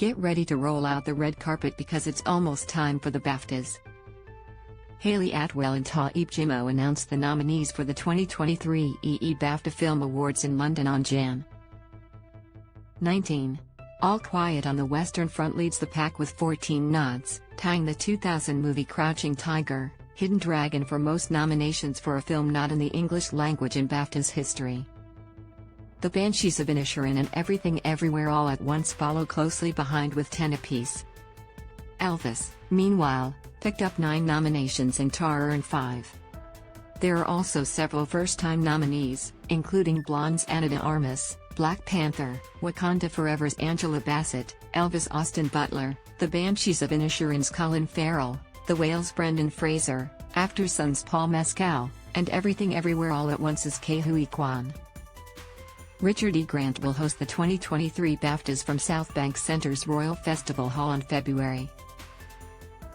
Get ready to roll out the red carpet because it's almost time for the BAFTAs. Hayley, Atwell and Toheeb Jimoh announced the nominees for the 2023 EE BAFTA Film Awards in London on Jan. 19. All Quiet on the Western Front leads the pack with 14 nods, tying the 2000 movie Crouching Tiger, Hidden Dragon for most nominations for a film not in the English language in BAFTA's history. The Banshees of Inisherin and Everything Everywhere All at Once follow closely behind with 10 apiece. Elvis, meanwhile, picked up 9 nominations and Tar earned 5. There are also several first-time nominees, including Blonde's Ana de Armas, Black Panther, Wakanda Forever's Angela Bassett, Elvis' Austin Butler, The Banshees of Inisherin's Colin Farrell, The Whale's Brendan Fraser, Afterson's Paul Mescal, and Everything Everywhere All at Once's Ke Huy Quan. Richard E. Grant will host the 2023 BAFTAs from South Bank Centre's Royal Festival Hall on February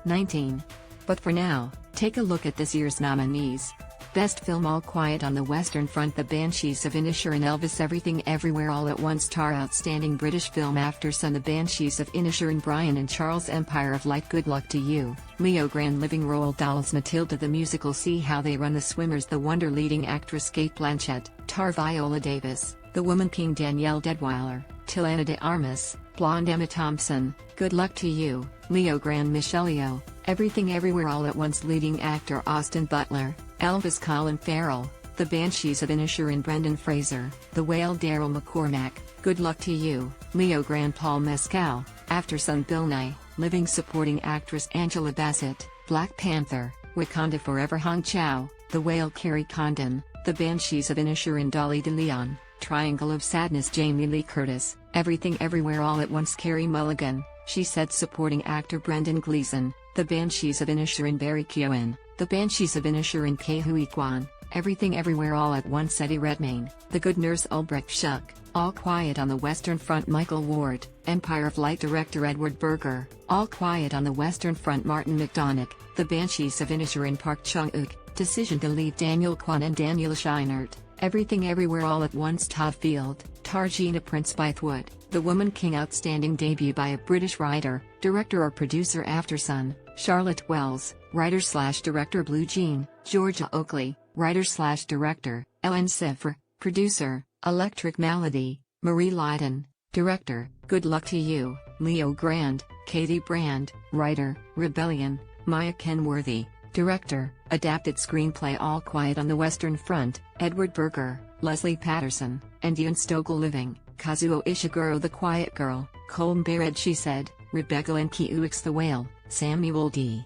19. But for now, take a look at this year's nominees. Best Film: All Quiet on the Western Front, The Banshees of Inisherin, Elvis, Everything Everywhere All at Once, Tar. Outstanding British Film: Aftersun, The Banshees of Inisherin, Brian and Charles, Empire of Light, Good Luck to You, Leo Grand, Living Roald Dahl's Matilda the Musical, See How They Run, The Swimmers, The Wonder, leading actress Cate Blanchett, Tar. Viola Davis, The Woman King, Danielle Deadwyler, Till, Ana de Armas, Blonde, Emma Thompson, Good Luck to You, Leo Grand, Michelle Yeoh, Everything Everywhere All at Once, leading actor Austin Butler, Elvis, Colin Farrell, The Banshees of Inisherin, Brendan Fraser, The Whale, Daryl McCormack, Good Luck to You, Leo Grand, Paul Mescal, Aftersun, Bill Nye, Living Supporting Actress Angela Bassett, Black Panther, Wakanda Forever, Hong Chow, The Whale, Carrie Condon, The Banshees of Inisherin, Dolly De Leon, Triangle of Sadness, Jamie Lee Curtis, Everything Everywhere All at Once, Carey Mulligan, She Said, Supporting Actor Brendan Gleeson, The Banshees of Inisherin, Barry Keoghan, The Banshees of Inisherin, Ke Huy Quan, Everything Everywhere All at Once, Eddie Redmayne, The Good Nurse, Ulbrich Shuck, All Quiet on the Western Front, Michael Ward, Empire of Light director Edward Berger, All Quiet on the Western Front, Martin McDonagh, The Banshees of Inisherin, Park Chung-wook, Decision to Leave, Daniel Kwan and Daniel Scheinert, Everything Everywhere All at Once, Todd Field, Tar. Gina Prince Bythewood, The Woman King, outstanding debut by a British writer, director or producer, Aftersun, Charlotte Wells, writer/director, Blue Jean, Georgia Oakley, writer/director, Ellen Siffer, producer, Electric Melody, Marie Lydon, director, Good Luck to You, Leo Grand, Katie Brand, writer, Rebellion, Maya Kenworthy, director, adapted screenplay, All Quiet on the Western Front, Edward Berger, Leslie Patterson, and Ian Stogel, living, Kazuo Ishiguro, The Quiet Girl, Colm Barrett, She Said, Rebecca Lenkiewicz, The Whale, Samuel D.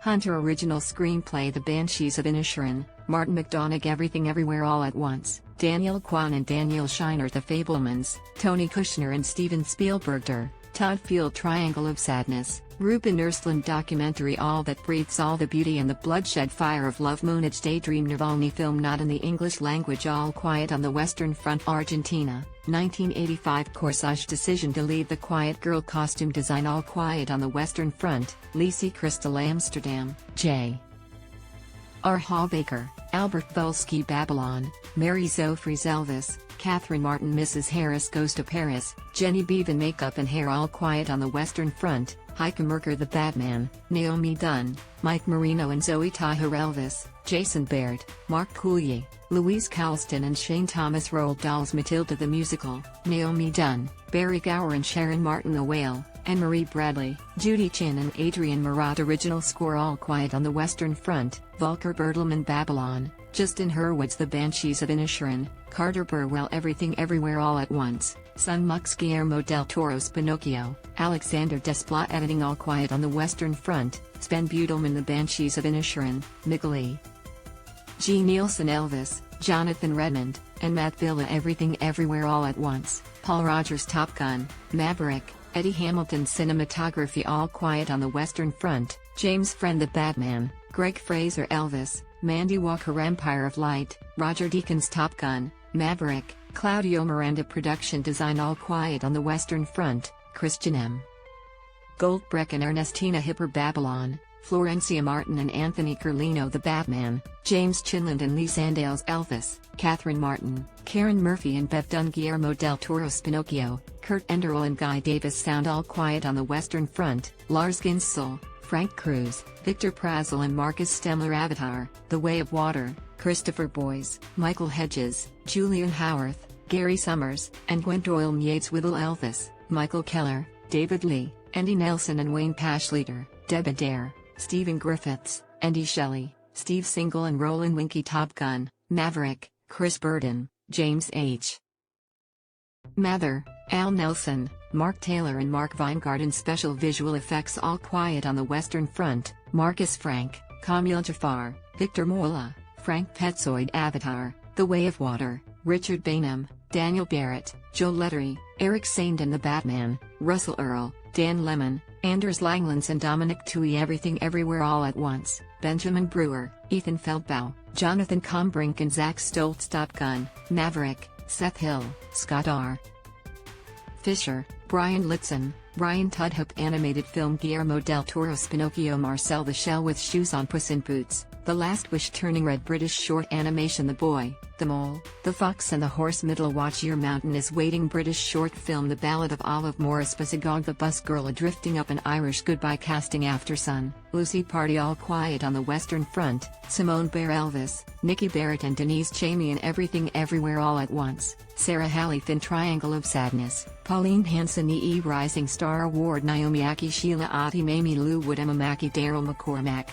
Hunter, original screenplay, The Banshees of Inisherin, Martin McDonagh, Everything Everywhere All at Once, Daniel Kwan and Daniel Scheinert, The Fabelmans, Tony Kushner and Steven Spielberg, Todd Field, Triangle of Sadness, Ruben Östlund, documentary All That Breathes, All the Beauty and the Bloodshed, Fire of Love, Moonage, Daydream, Navalny, film not in the English language, All Quiet on the Western Front, Argentina, 1985, Corsage, Decision to Leave, The Quiet Girl, costume design, All Quiet on the Western Front, Lisi Crystal, Amsterdam, J. R. Hallbaker, Albert Volsky, Babylon, Mary Zofries, Elvis, Catherine Martin, Mrs. Harris Goes to Paris, Jenny Beavan, Makeup and Hair, All Quiet on the Western Front, Heike Merker, The Batman, Naomi Dunn, Mike Marino and Zoe Tahir, Elvis, Jason Baird, Mark Coulier, Louise Calston and Shane Thomas, Roald Dahl's Matilda the Musical, Naomi Dunn, Barry Gower and Sharon Martin, The Whale, Anne-Marie Bradley, Judy Chin and Adrian Murat, original score, All Quiet on the Western Front, Volker Bertelmann, Babylon, Justin Hurwitz, The Banshees of Inisherin, Carter Burwell, Everything Everywhere All at Once, Sun Mux, Guillermo del Toro's Pinocchio, Alexander Desplat, editing, All Quiet on the Western Front, Sven Budelman, The Banshees of Inisherin, Miguel G. Nielsen, Elvis, Jonathan Redmond, and Matt Villa, Everything Everywhere All at Once, Paul Rogers, Top Gun, Maverick, Eddie Hamilton, cinematography, All Quiet on the Western Front, James Friend, The Batman, Greg Fraser, Elvis, Mandy Walker, Empire of Light, Roger Deakins, Top Gun, Maverick, Claudio Miranda, production design, All Quiet on the Western Front, Christian M. Goldbreck and Ernestina Hipper, Babylon, Florencia Martin and Anthony Carlino the Batman, James Chinland and Lee Sandales Elvis, Catherine Martin, Karen Murphy and Bev Dunn Guillermo del Toro's Pinocchio, Kurt Enderle and Guy Davis sound All Quiet on the Western Front, Lars Ginsel, Frank Cruz, Victor Prazel and Marcus Stemler Avatar, The Way of Water, Christopher Boyes, Michael Hedges, Julian Howarth, Gary Summers, and Gwendoyle Yates Whittle Elvis, Michael Keller, David Lee, Andy Nelson and Wayne Pashleader, Deb Adair, Stephen Griffiths, Andy Shelley, Steve Single and Roland Winky Top Gun, Maverick, Chris Burden, James H. Mather, Al Nelson, Mark Taylor and Mark Weingarten Special Visual Effects All Quiet on the Western Front, Marcus Frank, Kamil Jafar, Victor Mola, Frank Petzold Avatar, The Way of Water, Richard Bainham, Daniel Barrett, Joe Lettery, Eric Saint and the Batman, Russell Earl, Dan Lemon, Anders Langlands and Dominic Toohey Everything Everywhere All at Once, Benjamin Brewer, Ethan Feldbaugh, Jonathan Combrink and Zach Stoltz Top Gun, Maverick, Seth Hill, Scott R. Fisher, Brian Litzen, Ryan Tudhope Animated Film Guillermo del Toro's Pinocchio Marcel the Shell with Shoes on Puss in Boots, The Last Wish Turning Red British Short Animation The Boy, The Mole, The Fox and the Horse Middle Watch Your Mountain is Waiting British Short Film The Ballad of Olive Morris Basagog The Bus Girl A Drifting Up an Irish Goodbye Casting After Sun, Lucy Party All Quiet on the Western Front, Simone Bear Elvis, Nikki Barrett and Denise Chamey and Everything Everywhere All at Once, Sarah Halley Thin Triangle of Sadness, Pauline Hanson EE Rising Star Award Naomi Aki Sheila Ati Mamie Lou Wood Emma Mackey Daryl McCormack,